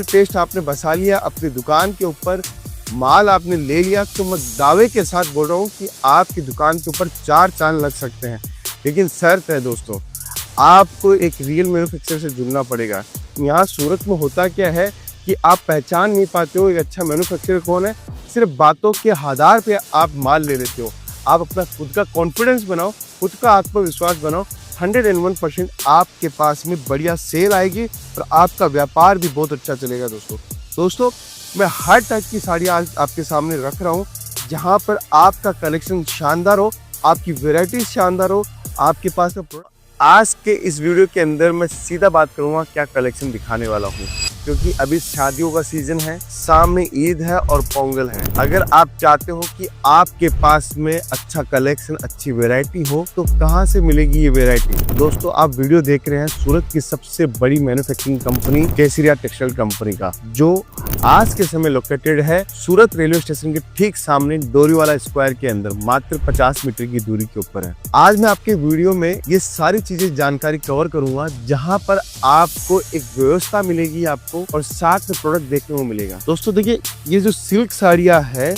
Test आपने बसा लिया अपनी दुकान के ऊपर, माल आपने ले लिया, तो मैं दावे के साथ बोल रहा हूँ कि आपकी दुकान के ऊपर 4 चांद लग सकते हैं। लेकिन शर्त है दोस्तों, आपको एक रियल मैन्युफैक्चरर से जुड़ना पड़ेगा। यहाँ सूरत में होता क्या है कि आप पहचान नहीं पाते हो एक अच्छा मैन्युफैक्चरर कौन है, सिर्फ बातों के आधार पे आप माल ले लेते हो। आप अपना खुद का कॉन्फिडेंस बनाओ, खुद का आत्मविश्वास बनाओ, 101% आपके पास में बढ़िया सेल आएगी और आपका व्यापार भी बहुत अच्छा चलेगा। दोस्तों मैं हर टाइप की साड़ी आज आपके सामने रख रहा हूँ, जहाँ पर आपका कलेक्शन शानदार हो, आपकी वैरायटी शानदार हो, आपके पास में आज के इस वीडियो के अंदर मैं सीधा बात करूँगा क्या कलेक्शन दिखाने वाला हूँ, क्योंकि अभी शादियों का सीजन है, सामने ईद है और पोंगल है। अगर आप चाहते हो कि आपके पास में अच्छा कलेक्शन, अच्छी वैरायटी हो, तो कहाँ से मिलेगी ये वैरायटी? दोस्तों आप वीडियो देख रहे हैं सूरत की सबसे बड़ी मैन्युफैक्चरिंग कंपनी केसरिया टेक्सटाइल कंपनी का, जो आज के समय लोकेटेड है सूरत रेलवे स्टेशन के ठीक सामने डोरीवाला स्क्वायर के अंदर, मात्र 50 मीटर की दूरी के ऊपर है। आज मैं आपके वीडियो में ये सारी चीजें जानकारी कवर करूंगा, जहां पर आपको एक व्यवस्था मिलेगी आपको, और साथ में प्रोडक्ट देखने को मिलेगा। दोस्तों देखिए, ये जो सिल्क साड़ियाँ है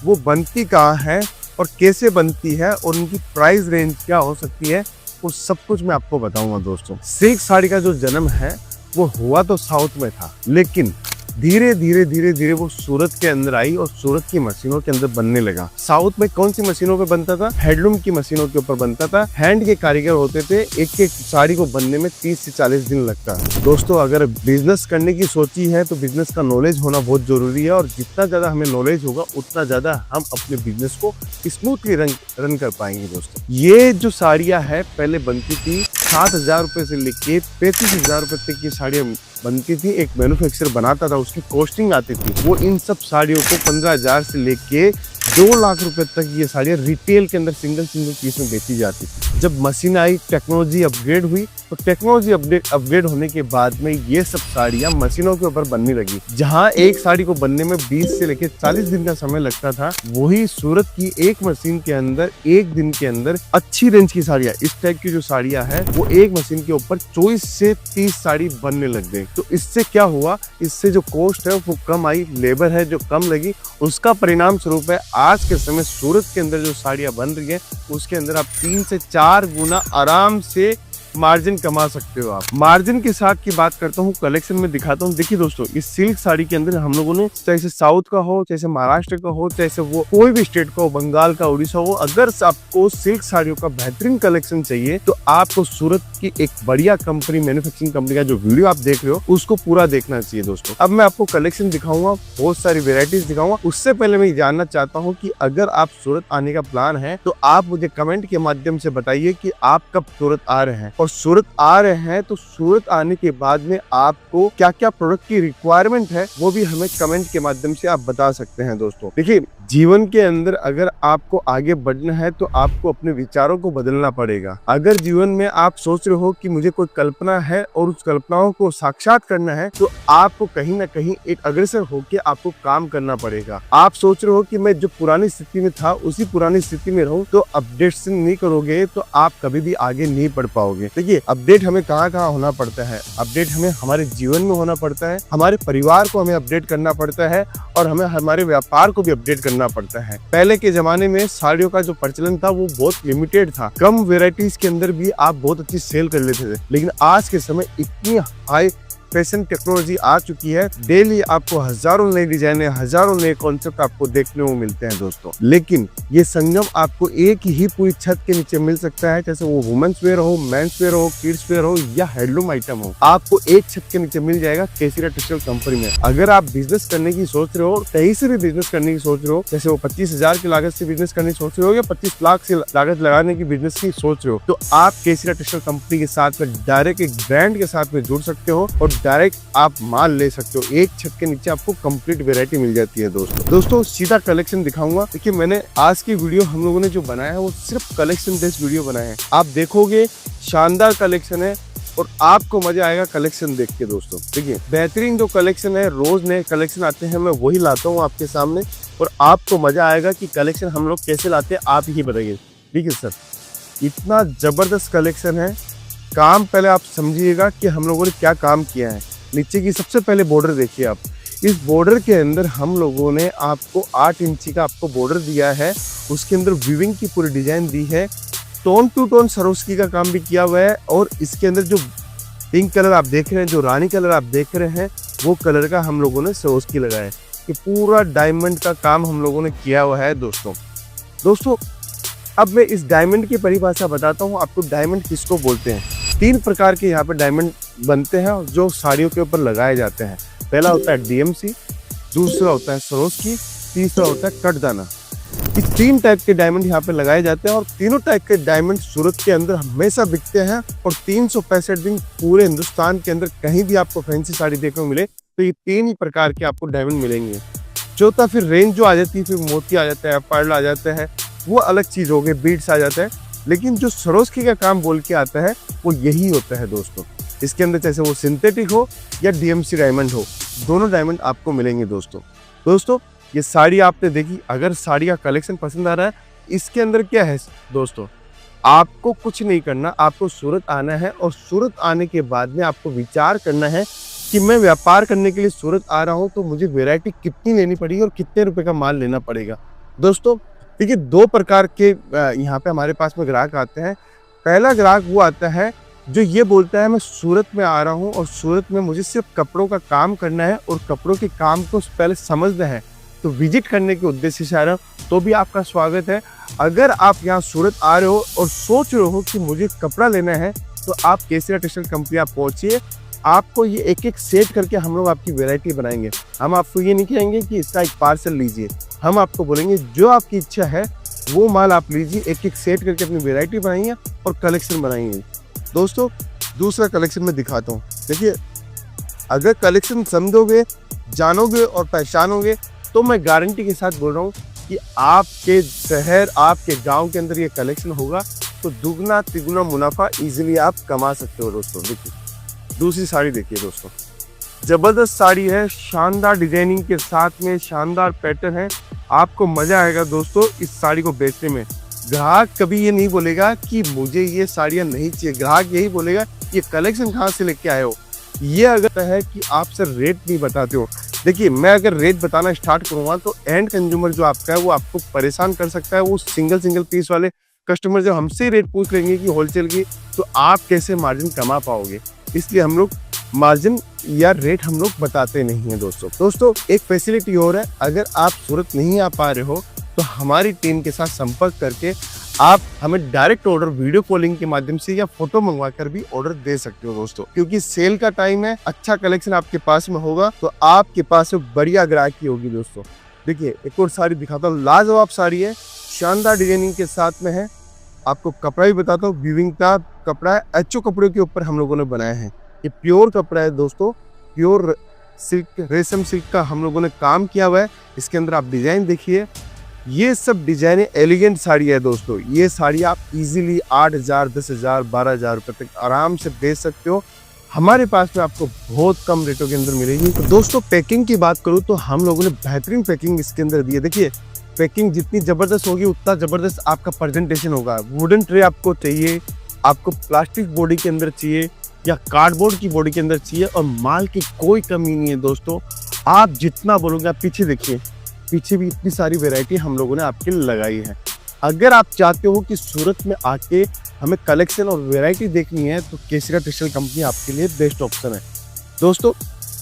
वो बनती कहाँ है और कैसे बनती है और उनकी प्राइस रेंज क्या हो सकती है, वो सब कुछ मैं आपको बताऊंगा। दोस्तों सिल्क साड़ी का जो जन्म है वो हुआ तो साउथ में था, लेकिन धीरे धीरे वो सूरत के अंदर आई और सूरत की मशीनों के अंदर बनने लगा। साउथ में कौन सी मशीनों पे बनता था? हैंडलूम की मशीनों के ऊपर बनता था। हैंड के कारीगर होते थे, एक एक साड़ी को बनने में 30 से 40 दिन लगता है। दोस्तों अगर बिजनेस करने की सोची है तो बिजनेस का नॉलेज होना बहुत जरूरी है, और जितना ज्यादा हमें नॉलेज होगा उतना ज्यादा हम अपने बिजनेस को स्मूथली रन कर पाएंगे। दोस्तों ये जो साड़ियाँ है पहले बनती थी 7,000 रुपए से लेके 35,000 रुपए तक की साड़ियाँ बनती थी। एक मैन्युफैक्चरर बनाता था, उसकी कॉस्टिंग आती थी। वो इन सब साड़ियों को 15,000 से लेके 2 लाख रुपए तक ये साड़ियाँ रिटेल के अंदर सिंगल पीस में बेची जाती थी। जब मशीन आई, टेक्नोलॉजी अपग्रेड हुई, तो टेक्नोलॉजी अपग्रेड होने के बाद में ये सब साड़ियाँ मशीनों के ऊपर बनने लगी। जहाँ एक साड़ी को बनने में 20 से लेके 40 दिन का समय लगता था, वही सूरत की एक मशीन के अंदर एक दिन के अंदर अच्छी रेंज की साड़ियाँ, इस टाइप की जो साड़ियाँ है वो एक मशीन के ऊपर 24 से 30 साड़ी बनने लग गई। तो इससे क्या हुआ? इससे जो कॉस्ट है वो कम आई, लेबर है जो कम लगी। उसका परिणाम स्वरूप है आज के समय सूरत के अंदर जो साड़ियाँ बन रही है उसके अंदर आप 3 से 4 गुना आराम से मार्जिन कमा सकते हो। आप मार्जिन के साथ की बात करता हूँ, कलेक्शन में दिखाता हूँ। देखिए दोस्तों, इस सिल्क साड़ी के अंदर हम लोगों ने, चाहे साउथ का हो, चाहे महाराष्ट्र का हो, चाहे वो कोई भी स्टेट का हो, बंगाल का, उड़ीसा हो, अगर आपको सिल्क साड़ियों का बेहतरीन कलेक्शन चाहिए तो आपको सूरत की एक बढ़िया कंपनी, मैन्युफैक्चरिंग कंपनी का जो वीडियो आप देख रहे हो उसको पूरा देखना चाहिए। दोस्तों अब मैं आपको कलेक्शन दिखाऊंगा, बहुत सारी वेराइटीज दिखाऊंगा। उससे पहले मैं जानना चाहता हूँ कि अगर आप सूरत आने का प्लान है तो आप मुझे कमेंट के माध्यम से बताइए कि आप कब सूरत आ रहे हैं, और सूरत आ रहे हैं तो सूरत आने के बाद में आपको क्या क्या प्रोडक्ट की रिक्वायरमेंट है वो भी हमें कमेंट के माध्यम से आप बता सकते हैं। दोस्तों देखिए, जीवन के अंदर अगर आपको आगे बढ़ना है तो आपको अपने विचारों को बदलना पड़ेगा। अगर जीवन में आप सोच रहे हो कि मुझे कोई कल्पना है और उस कल्पनाओं को साक्षात करना है, तो आपको कहीं ना कहीं एक अग्रसर होकर आपको काम करना पड़ेगा। आप सोच रहे हो कि मैं जो पुरानी स्थिति में था उसी पुरानी स्थिति में रहूं, तो अपडेशन नहीं करोगे तो आप कभी भी आगे नहीं बढ़ पाओगे। देखिए, अपडेट हमें कहाँ होना पड़ता है? अपडेट हमें हमारे जीवन में होना पड़ता है, हमारे परिवार को हमें अपडेट करना पड़ता है, और हमें हमारे व्यापार को भी अपडेट करना पड़ता है। पहले के जमाने में साड़ियों का जो प्रचलन था वो बहुत लिमिटेड था, कम वेराइटीज के अंदर भी आप बहुत अच्छी सेल कर लेते थे। लेकिन आज के समय इतनी हाई फैशन टेक्नोलॉजी आ चुकी है, डेली आपको हजारों नई डिजाइने, हजारों नए कॉन्सेप्ट आपको देखने को मिलते हैं। दोस्तों लेकिन ये संगम आपको एक ही पूरी छत के नीचे मिल सकता है, जैसे वो वुमेन्स वेयर हो, मेंस वेयर हो, किड्स वेयर हो या हैंडलूम आइटम हो, आपको एक छत के नीचे मिल जाएगा केसरिया टेक्सटाइल कंपनी में। अगर आप बिजनेस करने की सोच रहे हो, कहीं से भी बिजनेस करने की सोच रहे हो, जैसे वो 25,000 की लागत से बिजनेस करने की सोच रहे हो या 25 लाख से लागत लगाने की बिजनेस की सोच रहे हो, तो आप केसरिया टेक्सटाइल कंपनी के साथ में डायरेक्ट एक ब्रांड के साथ में जुड़ सकते हो और डायरेक्ट आप माल ले सकते हो। एक छत के नीचे आपको कंप्लीट वैरायटी मिल जाती है। दोस्तों सीधा कलेक्शन दिखाऊंगा। देखिए, मैंने आज की वीडियो हम लोगों ने जो बनाया है वो सिर्फ कलेक्शन बेस्ड वीडियो बनाया है। आप देखोगे शानदार कलेक्शन है और आपको मजा आएगा कलेक्शन देख के। दोस्तों देखिए, बेहतरीन जो कलेक्शन है, रोज नए कलेक्शन आते हैं, मैं वही लाता हूँ आपके सामने, और आपको मजा आएगा कि कलेक्शन हम लोग कैसे लाते हैं, आप ही बताइए। ठीक है सर, इतना जबरदस्त कलेक्शन है। काम पहले आप समझिएगा कि हम लोगों ने क्या काम किया है। नीचे की सबसे पहले बॉर्डर देखिए आप। इस बॉर्डर के अंदर हम लोगों ने आपको 8 इंची का आपको बॉर्डर दिया है। उसके अंदर वीविंग की पूरी डिजाइन दी है। टोन टू टोन सरोस्की का काम भी किया हुआ है। और इसके अंदर जो पिंक कलर आप देख रहे हैं, जो रानी कलर आप देख रहे हैं, वो कलर का हम लोगों ने सरोस्की लगाया है। कि पूरा डायमंड का काम हम लोगों ने किया हुआ है दोस्तों। अब मैं इस डायमंड की परिभाषा बताता हूँ आपको। डायमंड किसको बोलते हैं? 3 प्रकार के यहाँ पे डायमंड बनते हैं जो साड़ियों के ऊपर लगाए जाते हैं। पहला होता है डीएमसी, दूसरा होता है सरोस्की, तीसरा होता है कटदाना। ये 3 टाइप के डायमंड यहाँ पे लगाए जाते हैं और तीनों टाइप के डायमंड सूरत के अंदर हमेशा बिकते हैं। और 365 दिन पूरे हिंदुस्तान के अंदर कहीं भी आपको फैंसी साड़ी देखने को मिले तो ये 3 ही प्रकार के आपको डायमंड मिलेंगे। चौथा फिर रेंज जो आ जाती है, फिर मोती आ जाता है, पर्ल आ जाता है, वो अलग चीज हो गई, बीड्स आ जाता है। लेकिन जो सरोस्की का काम बोल के आता है वो यही होता है दोस्तों। इसके अंदर चाहे वो सिंथेटिक हो या डीएमसी डायमंड हो, दोनों डायमंड आपको मिलेंगे दोस्तों। ये साड़ी आपने देखी, अगर साड़ी का कलेक्शन पसंद आ रहा है, इसके अंदर क्या है दोस्तों, आपको कुछ नहीं करना, आपको सूरत आना है और सूरत आने के बाद में आपको विचार करना है कि मैं व्यापार करने के लिए सूरत आ रहा हूं तो मुझे वैरायटी कितनी लेनी पड़ेगी और कितने रुपए का माल लेना पड़ेगा। दोस्तों देखिए 2 प्रकार के यहाँ पे हमारे पास में ग्राहक आते हैं। पहला ग्राहक वो आता है जो ये बोलता है मैं सूरत में आ रहा हूँ और सूरत में मुझे सिर्फ कपड़ों का काम करना है और कपड़ों के काम को पहले समझना है, तो विजिट करने के उद्देश्य से आ रहा हूँ, तो भी आपका स्वागत है। अगर आप यहाँ सूरत आ रहे हो और सोच रहे हो कि मुझे कपड़ा लेना है तो आप केसरिया टेक्सटाइल कंपनी आप पहुँचिए। आपको ये एक सेट करके हम लोग आपकी वैरायटी बनाएंगे। हम आपको ये नहीं कहेंगे कि इसका एक पार्सल लीजिए, हम आपको बोलेंगे जो आपकी इच्छा है वो माल आप लीजिए। एक सेट करके अपनी वैरायटी बनाइए और कलेक्शन बनाइए। दोस्तों दूसरा कलेक्शन में दिखाता हूँ। देखिए अगर कलेक्शन समझोगे, जानोगे और पहचानोगे तो मैं गारंटी के साथ बोल रहा हूँ कि आपके शहर, आपके गांव के अंदर ये कलेक्शन होगा तो दुगना तिगुना मुनाफा इजीली आप कमा सकते हो दोस्तों। देखिए दूसरी साड़ी देखिए दोस्तों, जबरदस्त साड़ी है, शानदार डिजाइनिंग के साथ में शानदार पैटर्न है। आपको मजा आएगा दोस्तों इस साड़ी को बेचने में। ग्राहक कभी ये नहीं बोलेगा कि मुझे ये साड़ियाँ नहीं चाहिए, ग्राहक यही बोलेगा ये कलेक्शन कहाँ से लेके आए हो। ये अगर है कि आप सर रेट नहीं बताते हो। देखिए मैं अगर रेट बताना स्टार्ट करूँगा तो एंड कंज्यूमर जो आपका है वो आपको परेशान कर सकता है। वो सिंगल पीस वाले कस्टमर जब हमसे रेट पूछ लेंगे कि होलसेल की, तो आप कैसे मार्जिन कमा पाओगे। इसलिए हम लोग मार्जिन या रेट हम लोग बताते नहीं हैं दोस्तों। एक फैसिलिटी और है, अगर आप सूरत नहीं आ पा रहे हो तो हमारी टीम के साथ संपर्क करके आप हमें डायरेक्ट ऑर्डर वीडियो कॉलिंग के माध्यम से या फोटो मंगवा कर भी ऑर्डर दे सकते हो दोस्तों। क्योंकि सेल का टाइम है, अच्छा कलेक्शन आपके पास में होगा तो आपके पास में बढ़िया ग्राहकी होगी दोस्तों। देखिए एक और साड़ी दिखाता हूँ, लाजवाब साड़ी है, शानदार डिजाइनिंग के साथ में है। आपको कपड़ा भी बताता हूँ, वीविंग का कपड़ा है, एचओ कपड़ों के ऊपर हम लोगों ने बनाया है। ये प्योर कपड़ा है दोस्तों, प्योर सिल्क, रेशम सिल्क का हम लोगों ने काम किया हुआ है। इसके अंदर आप डिजाइन देखिए, ये सब डिजाइन एलिगेंट साड़ी है दोस्तों। ये साड़ी आप इजीली 8,000, 10,000, 12,000 रुपए तक आराम से बेच सकते हो। हमारे पास में आपको बहुत कम रेटों के अंदर मिलेगी। तो दोस्तों पैकिंग की बात करूँ तो हम लोगों ने बेहतरीन पैकिंग इसके अंदर दी है। देखिए पैकिंग जितनी जबरदस्त होगी उतना जबरदस्त आपका प्रेजेंटेशन होगा। वुडन ट्रे आपको चाहिए, आपको प्लास्टिक बॉडी के अंदर चाहिए या कार्डबोर्ड की बॉडी के अंदर चाहिए, और माल की कोई कमी नहीं है दोस्तों। आप जितना बोलोगे, आप पीछे देखिए, पीछे भी इतनी सारी वैरायटी हम लोगों ने आपके लिए लगाई है। अगर आप चाहते हो कि सूरत में आके हमें कलेक्शन और वैरायटी देखनी है तो केसरिया टेक्सटाइल कंपनी आपके लिए बेस्ट ऑप्शन है दोस्तों।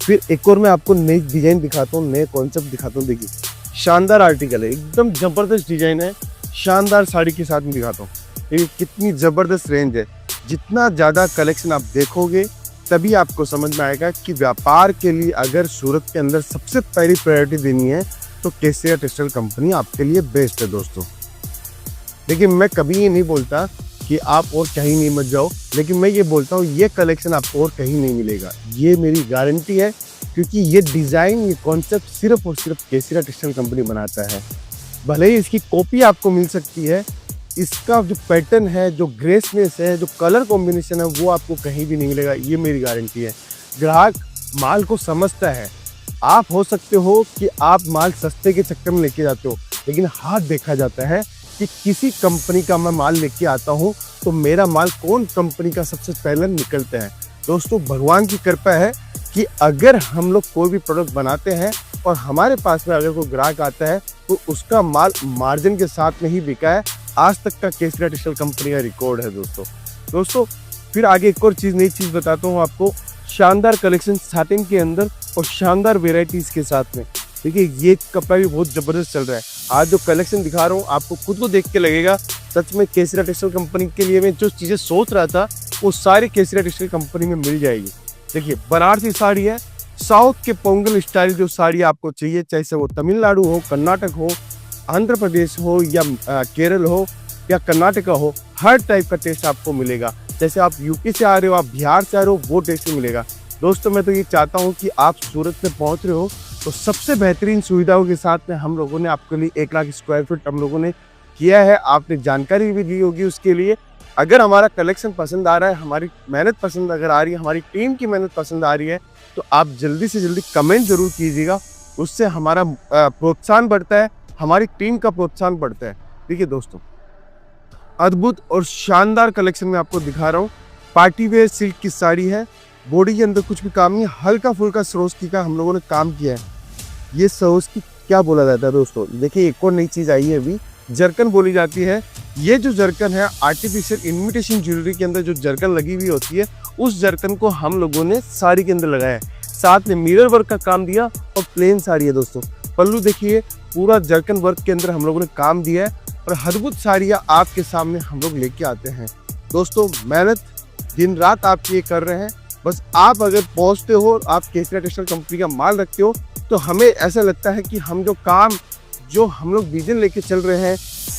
फिर एक और मैं आपको नई डिजाइन दिखाता हूँ, नए कॉन्सेप्ट दिखाता हूँ। देखिए शानदार आर्टिकल है, एकदम जबरदस्त डिजाइन है, शानदार साड़ी के साथ में दिखाता हूँ। देखिए कितनी जबरदस्त रेंज है। जितना ज़्यादा कलेक्शन आप देखोगे तभी आपको समझ में आएगा कि व्यापार के लिए अगर सूरत के अंदर सबसे पहली प्रायोरिटी देनी है तो केसरिया टेक्सटाइल कंपनी आपके लिए बेस्ट है दोस्तों। देखिए मैं कभी ये नहीं बोलता कि आप और कहीं नहीं मत जाओ, लेकिन मैं ये बोलता हूँ ये कलेक्शन आपको और कहीं नहीं मिलेगा, ये मेरी गारंटी है। क्योंकि ये डिज़ाइन, ये कॉन्सेप्ट सिर्फ और सिर्फ केसरिया टेक्सटाइल कंपनी बनाता है। भले ही इसकी कॉपी आपको मिल सकती है, इसका जो पैटर्न है, जो ग्रेसनेस है, जो कलर कॉम्बिनेशन है, वो आपको कहीं भी नहीं मिलेगा, ये मेरी गारंटी है। ग्राहक माल को समझता है। आप हो सकते हो कि आप माल सस्ते के चक्कर में लेके जाते हो, लेकिन हाथ देखा जाता है कि किसी कंपनी का मैं माल लेके आता हूँ तो मेरा माल कौन कंपनी का सबसे पहले निकलता है। दोस्तों भगवान की कृपा है कि अगर हम लोग कोई भी प्रोडक्ट बनाते हैं और हमारे पास में अगर कोई ग्राहक आता है तो उसका माल मार्जिन के साथ में ही बिका है। आज तक का केसरिया टेक्सटाइल कंपनी का रिकॉर्ड है दोस्तों। फिर आगे एक और नई चीज़ बताता हूँ आपको। शानदार कलेक्शन साटिन के अंदर और शानदार वेराइटीज़ के साथ में। देखिए ये कपड़ा भी बहुत ज़बरदस्त चल रहा है। आज जो कलेक्शन दिखा रहा हूँ आपको खुद को देख के लगेगा सच में केसरिया टेक्सटाइल कंपनी के लिए मैं जो चीज़ें सोच रहा था वो सारी केसरिया टेक्सटाइल कंपनी में मिल जाएगी। देखिए बनारसी साड़ी है, साउथ के पोंगल स्टाइल जो साड़ी आपको चाहिए, चाहे से वो तमिलनाडु हो, कर्नाटक हो, आंध्र प्रदेश हो या केरल हो या कर्नाटका हो, हर टाइप का टेस्ट आपको मिलेगा। जैसे आप यूपी से आ रहे हो, आप बिहार से आ रहे हो, वो टेस्ट मिलेगा। दोस्तों मैं तो ये चाहता हूँ कि आप सूरत में पहुँच रहे हो तो सबसे बेहतरीन सुविधाओं के साथ में हम लोगों ने आपके लिए 1 लाख स्क्वायर फीट हम लोगों ने किया है। आपने जानकारी भी दी होगी उसके लिए। अगर हमारा कलेक्शन पसंद आ रहा है, हमारी मेहनत पसंद अगर आ रही है, हमारी टीम की मेहनत पसंद आ रही है तो आप जल्दी से जल्दी कमेंट जरूर कीजिएगा। उससे हमारा प्रोत्साहन बढ़ता है, हमारी टीम का प्रोत्साहन बढ़ता है। देखिए दोस्तों अद्भुत और शानदार कलेक्शन में आपको दिखा रहा हूँ। पार्टी वेयर सिल्क की साड़ी है, बॉडी के अंदर कुछ भी काम नहीं, हल्का फुल्का सरोस्की का हम लोगों ने काम किया है। ये सरोस्की क्या बोला जाता है दोस्तों? देखिए एक और नई चीज़ आई है अभी, जरकन बोली जाती है। ये जो जरकन है आर्टिफिशियल इमिटेशन ज्वेलरी के अंदर जो जरकन लगी हुई होती है, उस जरकन को हम लोगों ने साड़ी के अंदर लगाया है। साथ में मिरर वर्क का काम दिया और प्लेन साड़ी है दोस्तों। पल्लू देखिए पूरा जरकन वर्क के अंदर हम लोगों ने काम दिया है और अद्भुत साड़ियाँ आपके सामने हम लोग लेके आते हैं। दोस्तों मेहनत दिन रात आप ये कर रहे हैं। बस आप अगर पहुँचते हो, आप केसरिया टेक्सटाइल कंपनी का माल रखते हो तो हमें ऐसा लगता है कि हम जो हम लोग विजन लेके चल रहे हैं,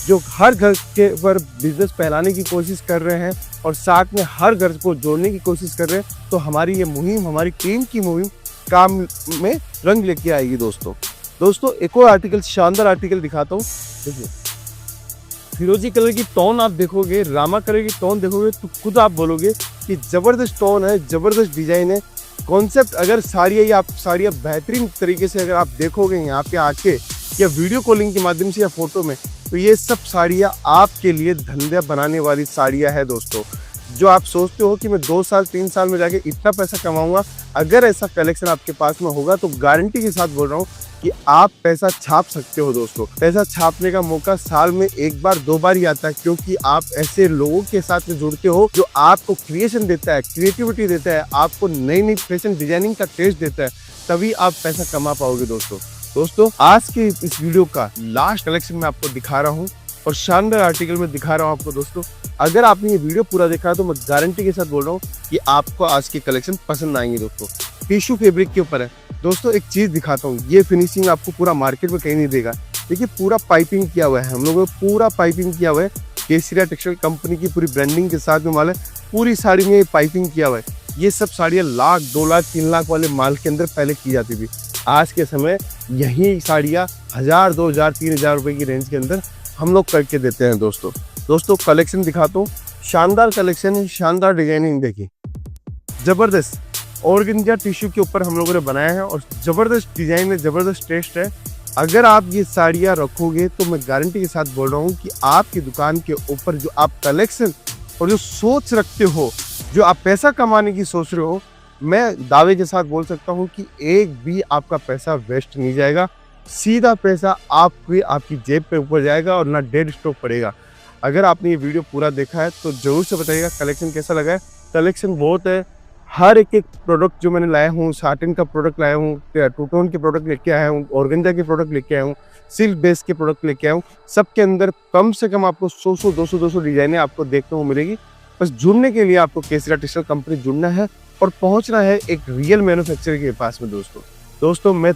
जो हर घर के पर बिजनेस फैलाने की कोशिश कर रहे हैं और साथ में हर घर को जोड़ने की कोशिश कर रहे हैं, तो हमारी ये मुहिम, हमारी टीम की मुहिम काम में रंग लेके आएगी दोस्तों एक और आर्टिकल, शानदार आर्टिकल दिखाता हूँ। देखिए फिरोजी कलर की टोन आप देखोगे, रामा कलर की टोन देखोगे तो खुद आप बोलोगे कि ज़बरदस्त टोन है, ज़बरदस्त डिज़ाइन है। कॉन्सेप्ट अगर साड़ियाँ बेहतरीन तरीके से अगर आप देखोगे यहाँ पे आके या वीडियो कॉलिंग के माध्यम से या फोटो में, तो ये सब साड़ियाँ आपके लिए धंधा बनाने वाली साड़ियाँ है दोस्तों। जो आप सोचते हो कि मैं 2 साल 3 साल में जाके इतना पैसा कमाऊंगा, अगर ऐसा कलेक्शन आपके पास में होगा तो गारंटी के साथ बोल रहा हूँ कि आप पैसा छाप सकते हो दोस्तों। पैसा छापने का मौका साल में 1 बार 2 बार ही आता है, क्योंकि आप ऐसे लोगों के साथ में जुड़ते हो जो आपको क्रिएशन देता है, क्रिएटिविटी देता है, आपको नई फैशन डिजाइनिंग का टेस्ट देता है, तभी आप पैसा कमा पाओगे दोस्तों आज के इस वीडियो का लास्ट कलेक्शन मैं आपको दिखा रहा हूँ और शानदार आर्टिकल में दिखा रहा हूँ आपको दोस्तों। अगर आपने ये वीडियो पूरा देखा है तो मैं गारंटी के साथ बोल रहा हूँ कि आपको आज के कलेक्शन पसंद आएंगे दोस्तों। टिश्यू फैब्रिक के ऊपर है दोस्तों। एक चीज़ दिखाता हूँ, ये फिनिशिंग आपको पूरा मार्केट में कहीं नहीं देगा। देखिए पूरा पाइपिंग किया हुआ है, हम लोगों ने पूरा पाइपिंग किया हुआ है। केसरिया टेक्सटाइल कंपनी की पूरी ब्रांडिंग के साथ में माल है, पूरी साड़ी में पाइपिंग किया हुआ है। ये सब साड़ियाँ 1 लाख 2 लाख 3 लाख वाले माल के अंदर पहले की जाती थी। आज के समय यही साड़ियाँ 1000 2000 3000 रुपए की रेंज के अंदर हम लोग करके देते हैं दोस्तों कलेक्शन दिखाता हूँ। शानदार कलेक्शन है, शानदार डिजाइनिंग देखिए, जबरदस्त ऑर्गेन्जा टिश्यू के ऊपर हम लोगों ने बनाया है और जबरदस्त डिजाइन है, जबरदस्त टेस्ट है। अगर आप ये साड़ियाँ रखोगे तो मैं गारंटी के साथ बोल रहा हूँ कि आपकी दुकान के ऊपर जो आप कलेक्शन और जो सोच रखते हो, जो आप पैसा कमाने की सोच रहे हो, मैं दावे के साथ बोल सकता हूँ कि एक भी आपका पैसा वेस्ट नहीं जाएगा। सीधा पैसा आपकी जेब पे ऊपर जाएगा और ना डेड स्टॉक पड़ेगा। अगर आपने ये वीडियो पूरा देखा है तो ज़रूर से बताइएगा कलेक्शन कैसा लगा है। कलेक्शन बहुत है, हर एक प्रोडक्ट जो मैंने लाया हूँ, साटिन का प्रोडक्ट लाया हूँ, टू टोन के प्रोडक्ट लेके आया हूँ, ऑर्गेन्जा के प्रोडक्ट लेके आया हूँ, सिल्क बेस के प्रोडक्ट लेके आया हूँ। सबके अंदर कम से कम आपको 100 200 डिजाइनें आपको देखने को मिलेगी। बस जुड़ने के लिए आपको केसरिया टेक्सटाइल कंपनी जुड़ना है और पहुंचना है एक रियल मैन्युफैक्चरर के पास में दोस्तों मैं